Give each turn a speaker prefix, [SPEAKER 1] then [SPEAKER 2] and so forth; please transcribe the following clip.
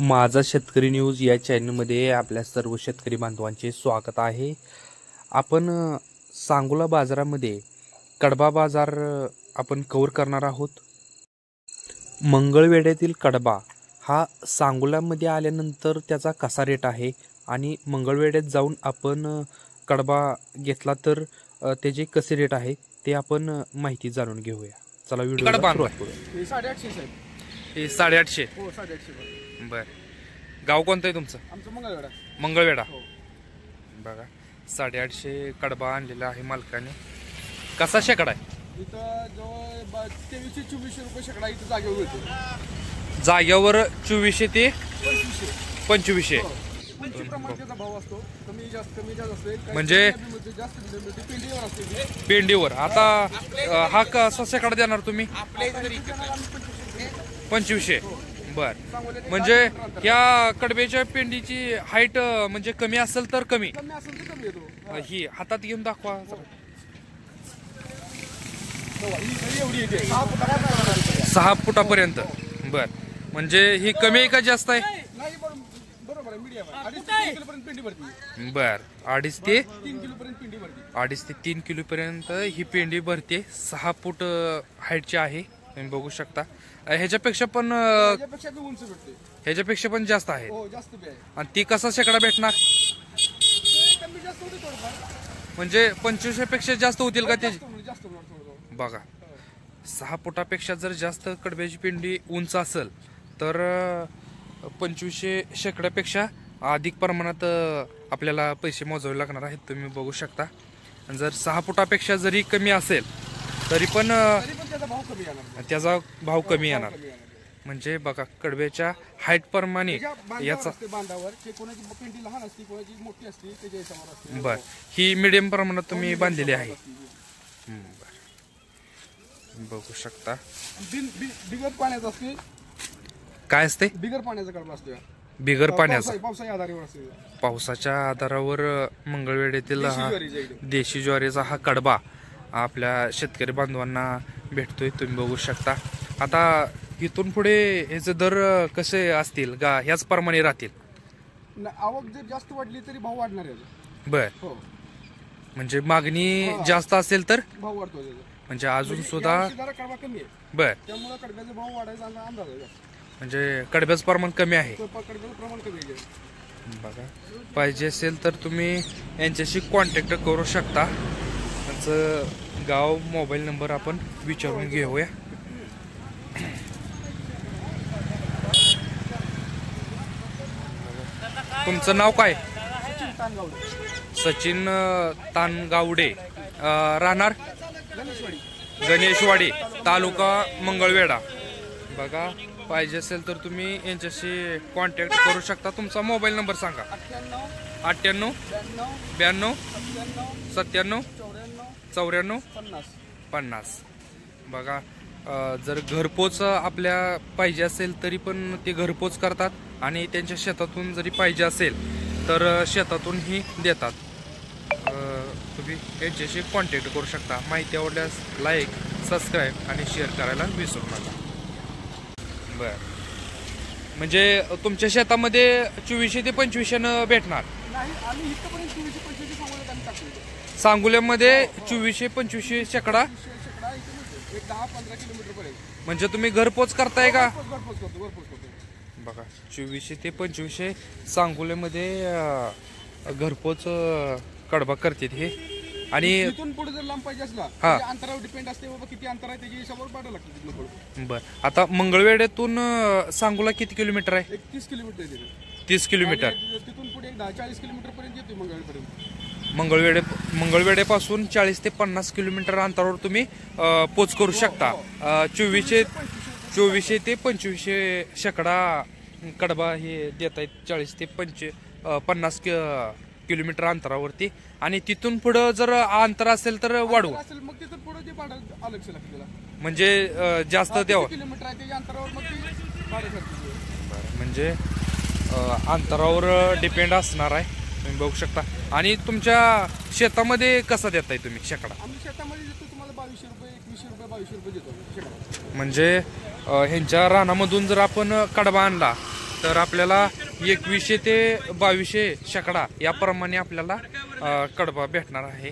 [SPEAKER 1] माझा शेतकरी न्यूज या चॅनलमध्ये आपल्या सर्व शेतकरी बांधवांचे स्वागत आहे। आपण सांगोला बाजारामध्ये कडबा बाजार आपण कव्हर करणार आहोत। मंगळवेढ्यातील कडबा हा सांगोल्यामध्ये आल्यानंतर त्याचा कसा रेट आहे आणि मंगळवेढ्यात जाऊन आपण कडबा घेतला तर त्याचे कसे रेट आहे ते आपण माहिती जाणून घेऊया। चला व्हिडिओला सुरुवात करूया।
[SPEAKER 2] 850 साहेब,
[SPEAKER 1] हे 850
[SPEAKER 2] हो 850
[SPEAKER 1] बर। गाव कोणतं आहे तुमचं?
[SPEAKER 2] आमचं मंगळवेढा।
[SPEAKER 1] मंगळवेढा
[SPEAKER 2] हो
[SPEAKER 1] बघा 850 कडबा आणलेला आहे मालकाने। कसा शेकडा आहे?
[SPEAKER 2] इथं जो 2300-2400 रुपये शेकडा इथं जागेवर मिळतो।
[SPEAKER 1] जाग्यावर 2400 ते 2500
[SPEAKER 2] उंची प्रमाणे त्याचा भाव असतो, कमी जास्त असते
[SPEAKER 1] म्हणजे
[SPEAKER 2] जास्त पेंडीवर असते
[SPEAKER 1] पेंडीवर। आता हा कसा शेकडा देणार तुम्ही? 2500 बर। म्हणजे या कडब्याच्या पेंडीची हाईट म्हणजे कमी असेल तर कमी
[SPEAKER 2] असेल तर कमी येतो।
[SPEAKER 1] ही हातात घेऊन दाखवा। 6 फुटापर्यंत बर। म्हणजे ही कमी आहे का जास्त आहे?
[SPEAKER 2] नाही बरोबर आहे, मीडियम आहे। 2.5 किलो पर्यंत पेंडी भरते
[SPEAKER 1] बर। 2.5 ते
[SPEAKER 2] 3 किलो पर्यंत पेंडी भरते।
[SPEAKER 1] 2.5 ते 3 किलो पर्यंत ही पेंडी भरते। 6 फूट हाईटची आहे, तुम्ही बघू शकता। ह्याच्यापेक्षा पण
[SPEAKER 2] उंच भेटते,
[SPEAKER 1] ह्याच्यापेक्षा पण जास्त आहे।
[SPEAKER 2] हो जास्त बी आहे।
[SPEAKER 1] आणि ती कसा शेकडा भेटणार?
[SPEAKER 2] कमी जास्त होते थोडंफार,
[SPEAKER 1] म्हणजे 2500 पेक्षा जास्त होतील का त्याची?
[SPEAKER 2] जास्त थोडं
[SPEAKER 1] बघा 6 फुटापेक्षा जर जास्त कडब्याची पेंडी उंच असेल तर 2500 शेकड्यापेक्षा अधिक प्रमाणात आपल्याला पैसे मोजावे लागणार आहेत, तुम्ही बघू शकता। आणि जर 6 फुटापेक्षा जरी कमी असेल तरी पण त्याचा भाव कमी येणार। म्हणजे बघा कडब्याच्या हाईट प्रमाणे याचा बर। ही मीडियम प्रमाणात तुम्ही बांधलेली आहे, बघू शकता।
[SPEAKER 2] बिगर पाण्याचा असते,
[SPEAKER 1] काय असते?
[SPEAKER 2] बिगर पाण्याचा कडबा असतो,
[SPEAKER 1] बिगर पाण्याचा
[SPEAKER 2] पावसाच्या आधारावर असते।
[SPEAKER 1] पावसाच्या आधारावर मंगळवेढ्यातील देशी ज्वारीचा हा कडबा आपल्या शेतकरी बांधवांना भेटतोय, तुम्ही बघू शकता। आता इथून पुढे ह्याचे दर कसे असतील का ह्याच प्रमाणे राहतील?
[SPEAKER 2] आवक जर जास्त वाढली तरी भाव वाढणार आहे।
[SPEAKER 1] बर।
[SPEAKER 2] हो
[SPEAKER 1] म्हणजे मागणी जास्त असेल तर
[SPEAKER 2] भाव वाढतो,
[SPEAKER 1] म्हणजे अजून सुद्धा
[SPEAKER 2] कडबा कमी आहे
[SPEAKER 1] बर,
[SPEAKER 2] त्यामुळे कडब्याचा भाव वाढायचा अंदाज आहे।
[SPEAKER 1] म्हणजे कडब्याचं प्रमाण कमी आहे,
[SPEAKER 2] कडब्याचं प्रमाण कमी आहे।
[SPEAKER 1] बघा पाहिजे असेल तर तुम्ही यांच्याशी कॉन्टॅक्ट करू शकता। त्यांचं गाव, मोबाईल नंबर आपण विचारून घेऊया। तुमचं नाव काय? सचिन तानगावडे, राहणार गणेशवाडी, तालुका मंगळवेढा। बघा पाहिजे असेल तर तुम्ही यांच्याशी कॉन्टॅक्ट करू शकता। तुमचा मोबाईल नंबर सांगा। 98 92 97 94 50। बघा जर घरपोच आपल्या पाहिजे असेल तरी पण ते घरपोच करतात आणि त्यांच्या शेतातून जरी पाहिजे असेल तर शेतातूनही देतात। तुम्ही यांच्याशी कॉन्टॅक्ट करू शकता। माहिती आवडल्यास लाईक, सबस्क्राईब आणि शेअर करायला विसरू नका। बर। म्हणजे तुमच्या शेतामध्ये 2400 ते 2500 भेटणार? सांगोल्यामध्ये 2400-2500 शेकडा
[SPEAKER 2] 10-15 किलोमीटर पर्यंत।
[SPEAKER 1] म्हणजे तुम्ही घरपोच करताय का? बघा 2400 ते 2500 सांगोल्यामध्ये घरपोच कडबा करतात हे। आणि
[SPEAKER 2] इथून पुढे जर लांब पाहिजे असला अंतरावर डिपेंड असते, बाबा किती अंतर आहे त्याच्या हिशोबावर पाठवावं लागतं तिथून पुढे।
[SPEAKER 1] बर। आता मंगळवेढ्यातून सांगोला किती किलोमीटर आहे?
[SPEAKER 2] 30 किलोमीटर आहे।
[SPEAKER 1] 30 किलोमीटर।
[SPEAKER 2] तिथून पुढे 40 किलोमीटर पर्यंत येतो मंगळवेढ्यापर्यंत।
[SPEAKER 1] मंगळवेढ्यापासून 40 ते 50 किलोमीटर अंतरावर तुम्ही पोच करू शकता। 2400 ते 2500 शेकडा कडबा हे देत आहेत 40 ते 50 किलोमीटर अंतरावरती। आणि तिथून पुढं जर अंतर असेल तर वाढवू,
[SPEAKER 2] मग तिथून पुढे ते भाडं अलग लागतं,
[SPEAKER 1] म्हणजे जास्त द्यावं।
[SPEAKER 2] किलोमीटर आहे त्याच्या अंतरावर मग ते भाडं ठरतं।
[SPEAKER 1] म्हणजे अंतरावर डिपेंड असणार आहे, तुम्ही बघू शकता। आणि तुमच्या शेतामध्ये कसा देताय तुम्ही शेकडा?
[SPEAKER 2] आम्ही शेतामध्ये देतो तुम्हाला 2200 रुपये, 2100 रुपये, 2200 रुपये देतो शेकडा।
[SPEAKER 1] म्हणजे ह्यांच्या रानामधून जर आपण कडबा आणला तर आपल्याला 2100 ते 2200 शेकडा याप्रमाणे आपल्याला कडबा भेटणार आहे.